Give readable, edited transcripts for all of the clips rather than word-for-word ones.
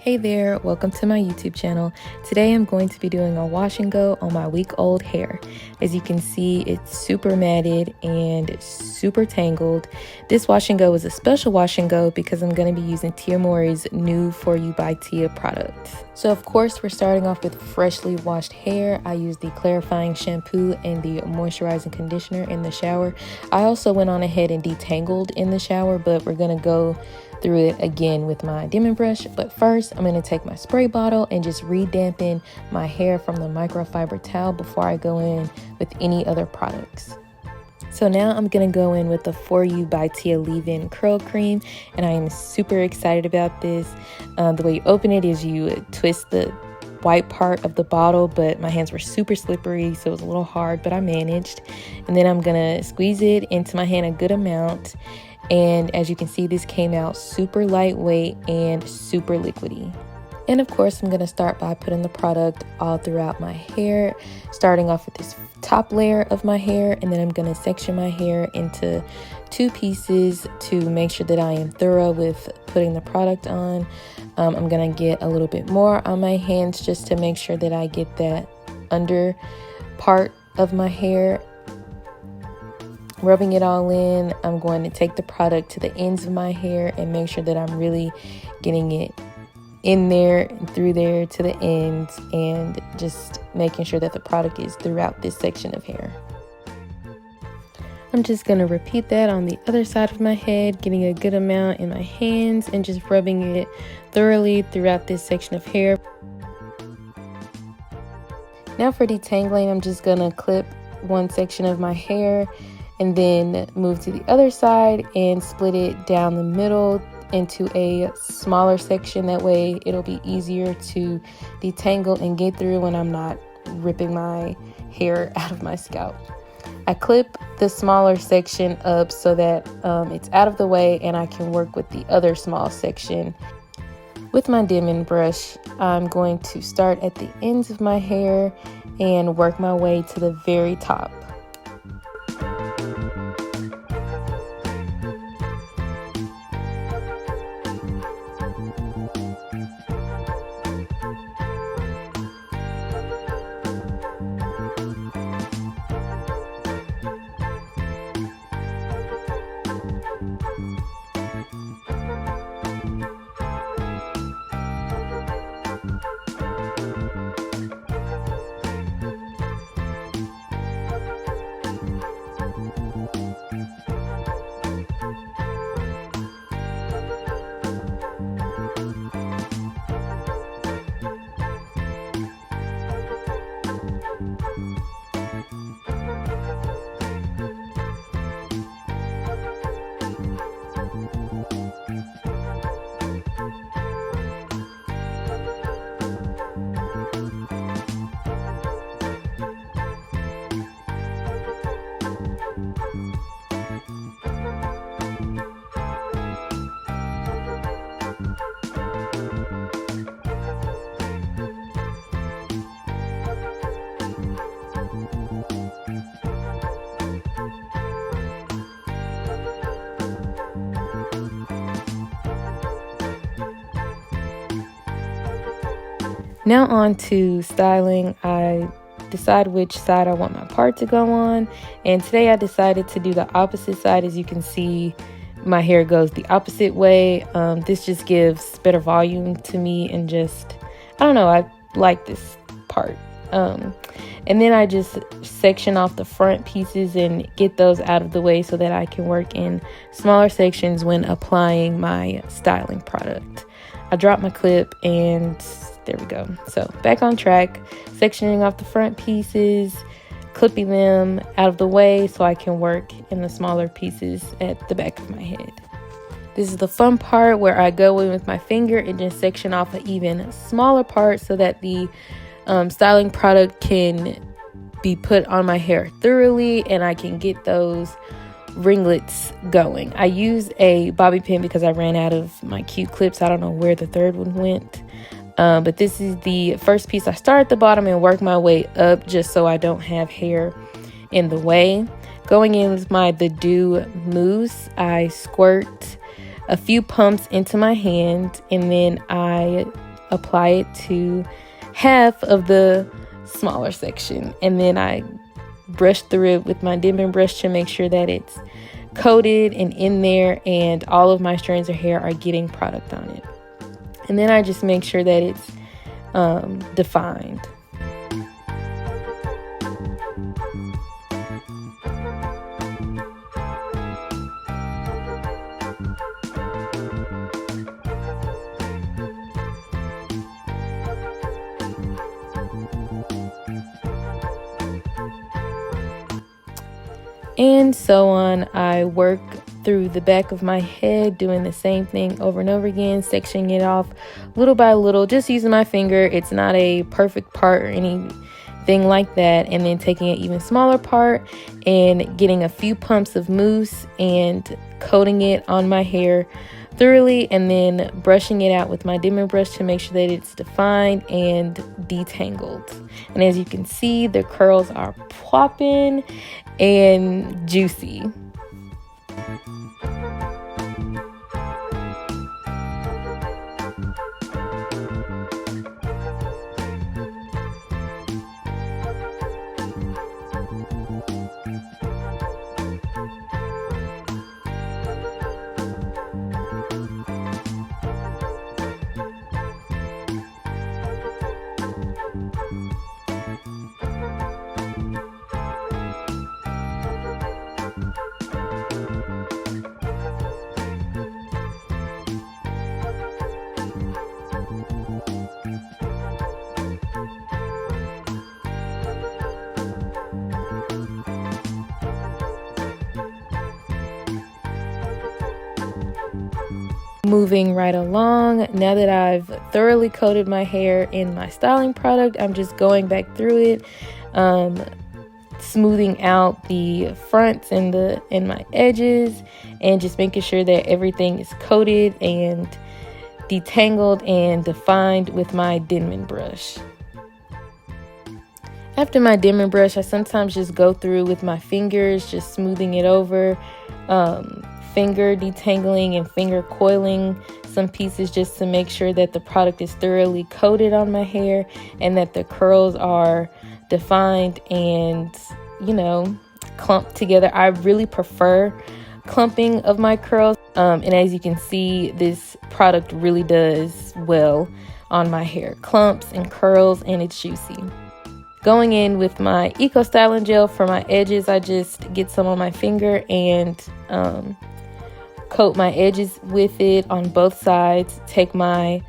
Hey there, welcome to my YouTube channel. Today I'm going to be doing a wash and go on my week-old hair. As you can see, it's super matted and super tangled. This wash and go is a special wash and go because I'm going to be using Tia Mori's new For You by Tia product. So of course we're starting off with freshly washed hair. I used the clarifying shampoo and the moisturizing conditioner in the shower. I also went on ahead and detangled in the shower, but we're going to go through it again with my dimming brush. But first I'm going to take my spray bottle and just re-dampen my hair from the microfiber towel before I go in with any other products. So now I'm going to go in with the For You by Tia leave-in curl cream, and I am super excited about this. The way you open it is you twist the white part of the bottle, but my hands were super slippery, so it was a little hard, but I managed. And then I'm going to squeeze it into my hand a good amount. And as you can see, this came out super lightweight and super liquidy. And of course, I'm going to start by putting the product all throughout my hair, starting off with this top layer of my hair, and then I'm going to section my hair into two pieces to make sure that I am thorough with putting the product on. I'm going to get a little bit more on my hands just to make sure that I get that under part of my hair. Rubbing it all in, I'm going to take the product to the ends of my hair and make sure that I'm really getting it in there and through there to the ends, and just making sure that the product is throughout this section of hair. I'm just going to repeat that on the other side of my head, getting a good amount in my hands and just rubbing it thoroughly throughout this section of hair. Now for detangling, I'm just going to clip one section of my hair and then move to the other side and split it down the middle into a smaller section. That way it'll be easier to detangle and get through when I'm not ripping my hair out of my scalp. I clip the smaller section up so that it's out of the way and I can work with the other small section. With my dimming brush, I'm going to start at the ends of my hair and work my way to the very top. Now on to styling. I decide which side I want my part to go on, and today I decided to do the opposite side. As you can see, my hair goes the opposite way. This just gives better volume to me, and just, I don't know, I like this part. And then I just section off the front pieces and get those out of the way so that I can work in smaller sections when applying my styling product. I dropped my clip and there we go. So back on track, sectioning off the front pieces, clipping them out of the way so I can work in the smaller pieces at the back of my head. This is the fun part where I go in with my finger and just section off an even smaller part so that the styling product can be put on my hair thoroughly and I can get those ringlets going. I used a bobby pin because I ran out of my cute clips. I don't know where the third one went. But this is the first piece. I start at the bottom and work my way up just so I don't have hair in the way. Going in with the Doux mousse, I squirt a few pumps into my hand and then I apply it to half of the smaller section, and then I brush through it with my dipping brush to make sure that it's coated and in there and all of my strands of hair are getting product on it. And then I just make sure that it's defined. And so on. I work through the back of my head, doing the same thing over and over again, sectioning it off little by little, just using my finger. It's not a perfect part or anything like that. And then taking an even smaller part and getting a few pumps of mousse and coating it on my hair thoroughly, and then brushing it out with my dimming brush to make sure that it's defined and detangled. And as you can see, the curls are popping and juicy. Moving right along, now that I've thoroughly coated my hair in my styling product, I'm just going back through it, smoothing out the fronts and my edges, and just making sure that everything is coated and detangled and defined with my dimming brush. After my dimming brush, I sometimes just go through with my fingers, just smoothing it over, finger detangling and finger coiling some pieces just to make sure that the product is thoroughly coated on my hair and that the curls are defined and, clumped together. I really prefer clumping of my curls, and as you can see, this product really does well on my hair. Clumps and curls, and it's juicy. Going in with my Eco Styling Gel for my edges, I just get some on my finger and coat my edges with it on both sides. Take my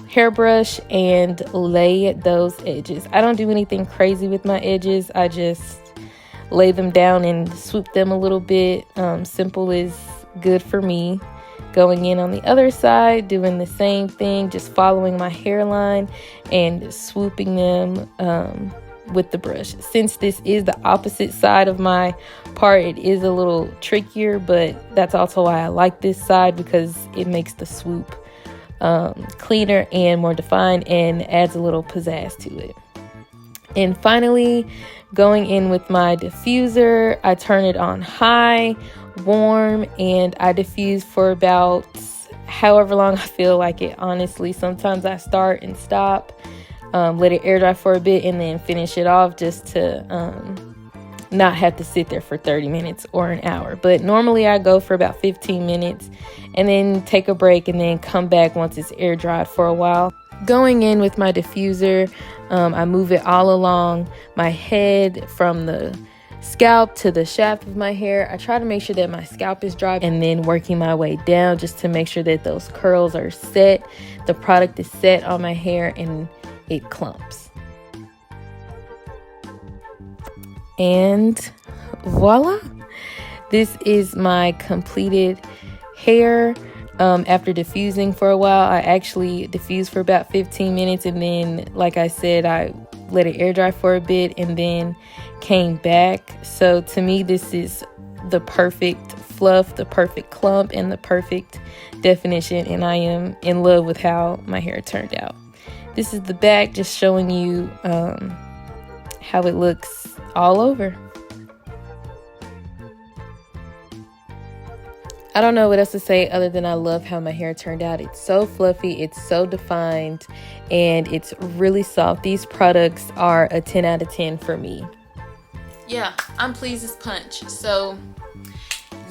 hairbrush and lay those edges. I don't do anything crazy with my edges. I just lay them down and swoop them a little bit. Simple is good for me. Going in on the other side, doing the same thing, just following my hairline and swooping them with the brush. Since this is the opposite side of my part, it is a little trickier, but that's also why I like this side, because it makes the swoop cleaner and more defined and adds a little pizzazz to it. And finally, going in with my diffuser, I turn it on high, warm, and I diffuse for about however long I feel like it. Honestly, sometimes I start and stop, let it air dry for a bit, and then finish it off just to not have to sit there for 30 minutes or an hour. But normally I go for about 15 minutes and then take a break and then come back once it's air dried for a while. Going in with my diffuser, I move it all along my head from the scalp to the shaft of my hair. I try to make sure that my scalp is dry, and then working my way down just to make sure that those curls are set, the product is set on my hair, and it clumps. And voila, this is my completed hair. After diffusing for a while, I actually diffused for about 15 minutes, and then, like I said, I let it air dry for a bit and then came back. So to me, this is the perfect fluff, the perfect clump, and the perfect definition, and I am in love with how my hair turned out. This is the back, just showing you how it looks all over. I don't know what else to say other than I love how my hair turned out. It's so fluffy, it's so defined, and it's really soft. These products are a 10 out of 10 for me. Yeah, I'm pleased as punch. So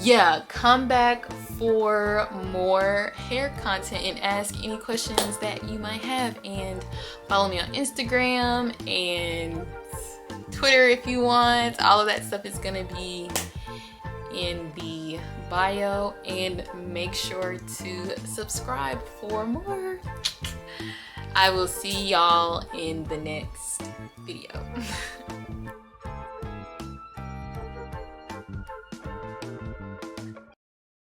yeah, come back for more hair content and ask any questions that you might have, and follow me on Instagram and Twitter if you want. All of that stuff is gonna be in the bio, and make sure to subscribe for more. I will see y'all in the next video.